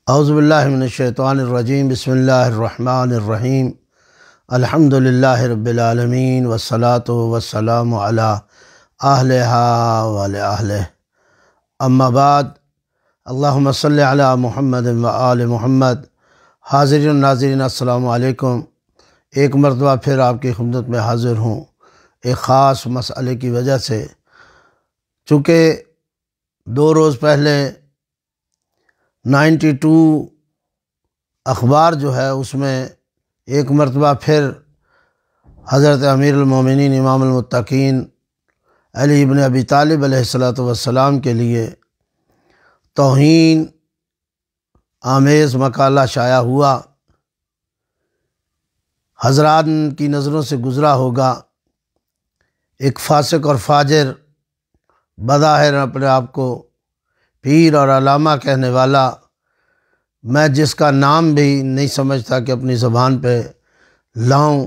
اعوذ باللہ من الشیطان الرجیم بسم اللہ الرحمن الرحیم الحمدللہ رب العالمین والصلاة والسلام علی اہلہا وعلی اہلہ اما بعد اللہم صلی علی محمد وآل محمد۔ حاضرین ناظرین السلام علیکم۔ ایک مرتبہ پھر آپ کی خدمت میں حاضر ہوں ایک خاص مسئلے کی وجہ سے، چونکہ 2 روز پہلے 92 اخبار جو ہے اس میں ایک مرتبہ پھر حضرت امیر المومنین امام المتقین علی ابن ابی طالب علیہ السلام کے لیے توہین آمیز مقالہ شائع ہوا۔ حضرات کی نظروں سے گزرا ہوگا ایک فاسق اور فاجر، بظاہر اپنے آپ کو پیر اور علامہ کہنے والا، میں جس کا نام بھی نہیں سمجھتا کہ اپنی زبان پہ لاؤں،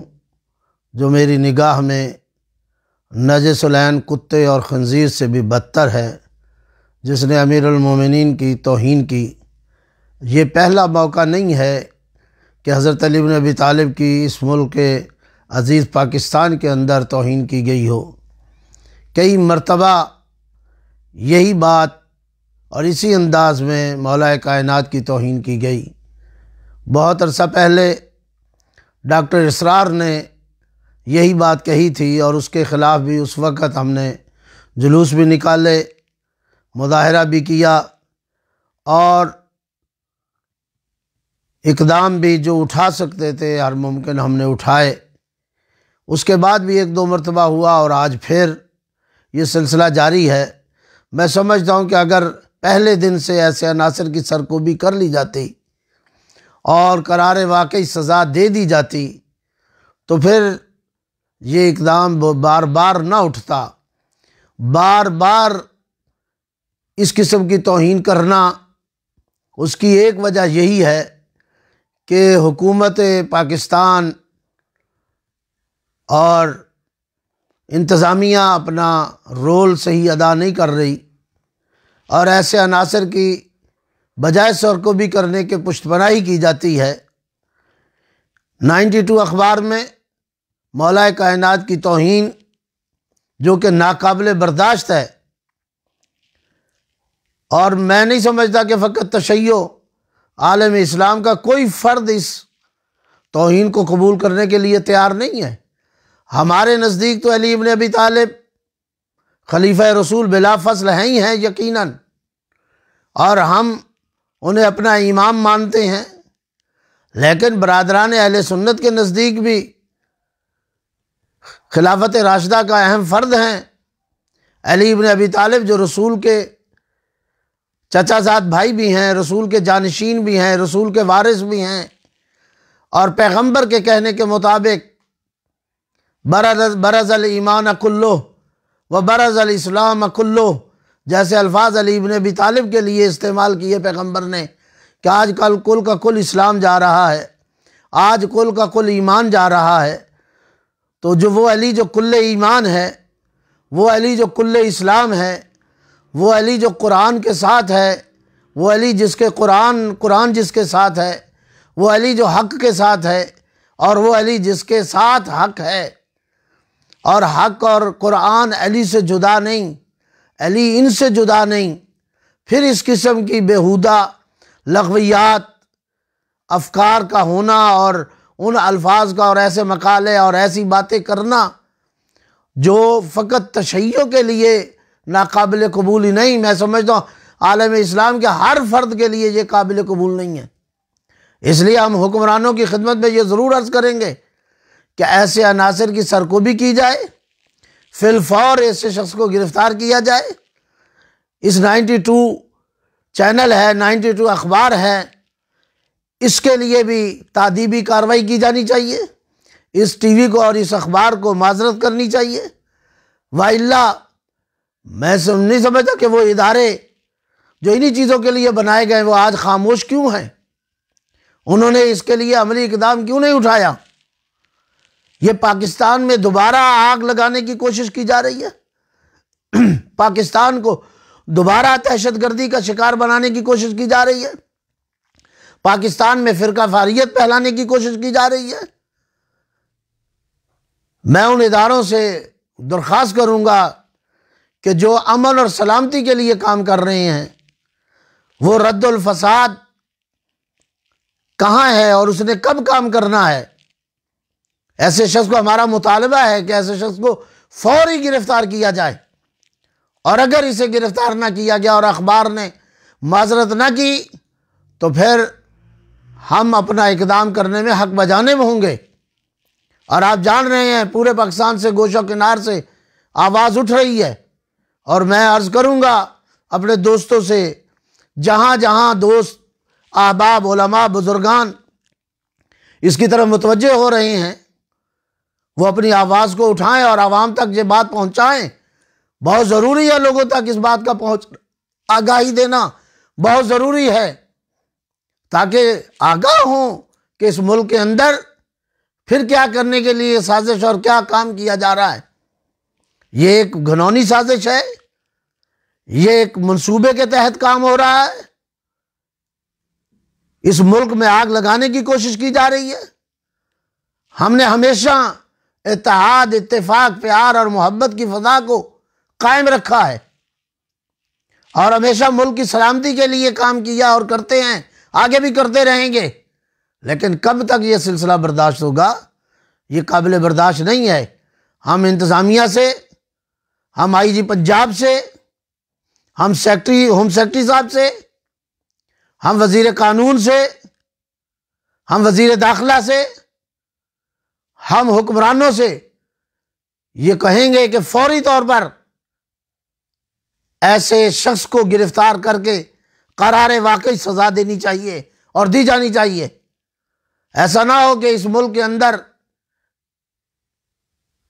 جو میری نگاہ میں نجس العین کتے اور خنزیر سے بھی بدتر ہے، جس نے امیر المومنین کی توہین کی۔ یہ پہلا موقع نہیں ہے کہ حضرت علی بن ابی طالب کی اس ملک کے عزیز پاکستان کے اندر توہین کی گئی ہو۔ کئی مرتبہ یہی بات اور اسی انداز میں مولا کائنات کی توہین کی گئی۔ بہت عرصہ پہلے ڈاکٹر اسرار نے یہی بات کہی تھی اور اس کے خلاف بھی اس وقت ہم نے جلوس بھی نکالے، مظاہرہ بھی کیا اور اقدام بھی جو اٹھا سکتے تھے ہر ممکن ہم نے اٹھائے۔ اس کے بعد بھی 1-2 مرتبہ ہوا اور آج پھر یہ سلسلہ جاری ہے۔ میں سمجھتا ہوں کہ اگر پہلے دن سے ایسے عناصر کی سرکوبی کر لی جاتی اور قرار واقعی سزا دے دی جاتی تو پھر یہ اقدام بار بار نہ اٹھتا۔ بار بار اس قسم کی توہین کرنا، اس کی ایک وجہ یہی ہے کہ حکومت پاکستان اور انتظامیہ اپنا رول صحیح ادا نہیں کر رہی، اور ایسے عناصر کی بجائے سرکوبی کرنے کے پشت پناہی کی جاتی ہے۔ 92 اخبار میں مولا کائنات کی توہین جو کہ ناقابل برداشت ہے، اور میں نہیں سمجھتا کہ فقط تشیع عالم اسلام کا کوئی فرد اس توہین کو قبول کرنے کے لیے تیار نہیں ہے۔ ہمارے نزدیک تو علی ابن ابی طالب خلیفہ رسول بلا فصل ہیں ہی ہیں یقیناً، اور ہم انہیں اپنا امام مانتے ہیں، لیکن برادران اہل سنت کے نزدیک بھی خلافت راشدہ کا اہم فرد ہیں علی ابن ابی طالب، جو رسول کے چچا زاد بھائی بھی ہیں، رسول کے جانشین بھی ہیں، رسول کے وارث بھی ہیں، اور پیغمبر کے کہنے کے مطابق برز الایمان کلہ و برز الاسلام کلہ، جیسے الفاظ علی ابن ابی طالب کے لیے استعمال کیے پیغمبر نے کہ آج کل کا کل اسلام جا رہا ہے، آج کل کا کل ایمان جا رہا ہے۔ تو جو وہ علی جو کل ایمان ہے، وہ علی جو کل اسلام ہے، وہ علی جو قرآن کے ساتھ ہے، وہ علی جس کے قرآن جس کے ساتھ ہے، وہ علی جو حق کے ساتھ ہے، اور وہ علی جس کے ساتھ حق ہے، اور حق اور قرآن علی سے جدا نہیں، علی ان سے جدا نہیں۔ پھر اس قسم کی بیہودہ لغویات افکار کا ہونا اور ان الفاظ کا اور ایسے مقالے اور ایسی باتیں کرنا جو فقط تشیع کے لیے ناقابل قبول ہی نہیں، میں سمجھتا ہوں عالم اسلام کے ہر فرد کے لیے یہ قابل قبول نہیں ہے۔ اس لیے ہم حکمرانوں کی خدمت میں یہ ضرور عرض کریں گے کہ ایسے عناصر کی سرکوبی کی جائے، فی الفور ایسے شخص کو گرفتار کیا جائے۔ اس 92 چینل ہے، 92 اخبار ہے، اس کے لیے بھی تادیبی کارروائی کی جانی چاہیے، اس ٹی وی کو اور اس اخبار کو معذرت کرنی چاہیے، وإلا میں نہیں سمجھتا کہ وہ ادارے جو انہی چیزوں کے لیے بنائے گئے وہ آج خاموش کیوں ہیں، انہوں نے اس کے لیے عملی اقدام کیوں نہیں اٹھایا۔ یہ پاکستان میں دوبارہ آگ لگانے کی کوشش کی جا رہی ہے، پاکستان کو دوبارہ دہشت گردی کا شکار بنانے کی کوشش کی جا رہی ہے۔ پاکستان میں فرقہ فاریت پھیلانے کی کوشش کی جا رہی ہے۔ میں ان اداروں سے درخواست کروں گا کہ جو امن اور سلامتی کے لیے کام کر رہے ہیں، وہ رد الفساد کہاں ہے اور اس نے کب کام کرنا ہے۔ ایسے شخص کو ہمارا مطالبہ ہے کہ ایسے شخص کو فوری گرفتار کیا جائے، اور اگر اسے گرفتار نہ کیا گیا اور اخبار نے معذرت نہ کی تو پھر ہم اپنا اقدام کرنے میں حق بجانے میں ہوں گے۔ اور آپ جان رہے ہیں پورے پاکستان سے گوشہ کنار سے آواز اٹھ رہی ہے، اور میں عرض کروں گا اپنے دوستوں سے، جہاں جہاں دوست احباب علماء بزرگان اس کی طرف متوجہ ہو رہے ہیں، وہ اپنی آواز کو اٹھائیں اور عوام تک یہ بات پہنچائیں۔ بہت ضروری ہے لوگوں تک اس بات کا آگاہی دینا بہت ضروری ہے، تاکہ آگاہ ہوں کہ اس ملک کے اندر پھر کیا کرنے کے لیے سازش اور کیا کام کیا جا رہا ہے۔ یہ ایک گھنونی سازش ہے، یہ ایک منصوبے کے تحت کام ہو رہا ہے، اس ملک میں آگ لگانے کی کوشش کی جا رہی ہے۔ ہم نے ہمیشہ اتحاد، اتفاق، پیار اور محبت کی فضا کو قائم رکھا ہے، اور ہمیشہ ملک کی سلامتی کے لیے کام کیا اور کرتے ہیں، آگے بھی کرتے رہیں گے۔ لیکن کب تک یہ سلسلہ برداشت ہوگا؟ یہ قابل برداشت نہیں ہے۔ ہم انتظامیہ سے، ہم آئی جی پنجاب سے، ہم ہوم سیکرٹری صاحب سے، ہم وزیر قانون سے، ہم وزیر داخلہ سے، ہم حکمرانوں سے یہ کہیں گے کہ فوری طور پر ایسے شخص کو گرفتار کر کے قرار واقعی سزا دینی چاہیے اور دی جانی چاہیے۔ ایسا نہ ہو کہ اس ملک کے اندر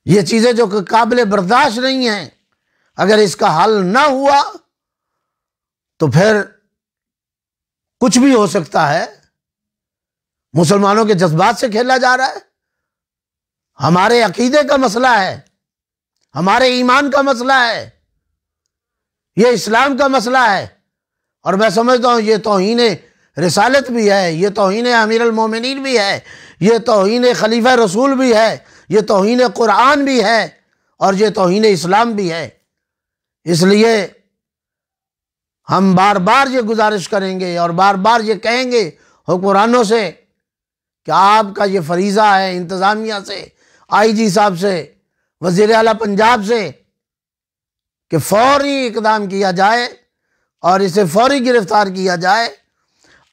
یہ چیزیں جو کہ قابل برداشت نہیں ہیں، اگر اس کا حل نہ ہوا تو پھر کچھ بھی ہو سکتا ہے۔ مسلمانوں کے جذبات سے کھیلا جا رہا ہے، ہمارے عقیدے کا مسئلہ ہے، ہمارے ایمان کا مسئلہ ہے، یہ اسلام کا مسئلہ ہے، اور میں سمجھتا ہوں یہ توہین رسالت بھی ہے، یہ توہین امیر المومنین بھی ہے، یہ توہین خلیفہ رسول بھی ہے، یہ توہین قرآن بھی ہے، اور یہ توہین اسلام بھی ہے۔ اس لیے ہم بار بار یہ گزارش کریں گے اور بار بار یہ کہیں گے حکمرانوں سے کہ آپ کا یہ فریضہ ہے، انتظامیہ سے، آئی جی صاحب سے، وزیر اعلیٰ پنجاب سے، کہ فوری اقدام کیا جائے اور اسے فوری گرفتار کیا جائے۔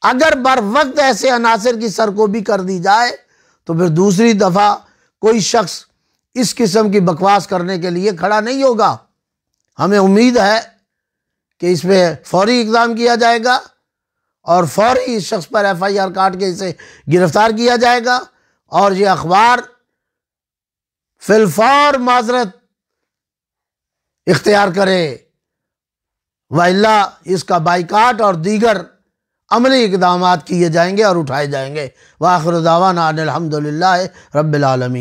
اگر بر وقت ایسے عناصر کی سرکوبی کر دی جائے تو پھر دوسری دفعہ کوئی شخص اس قسم کی بکواس کرنے کے لیے کھڑا نہیں ہوگا۔ ہمیں امید ہے کہ اس پہ فوری اقدام کیا جائے گا اور فوری اس شخص پر ایف آئی آر کاٹ کے اسے گرفتار کیا جائے گا، اور یہ اخبار فی الفور معذرت اختیار کرے، وإلا اس کا بائیکاٹ اور دیگر عملی اقدامات کیے جائیں گے اور اٹھائے جائیں گے۔ وآخر دعوانا ان الحمدللہ رب العالمین۔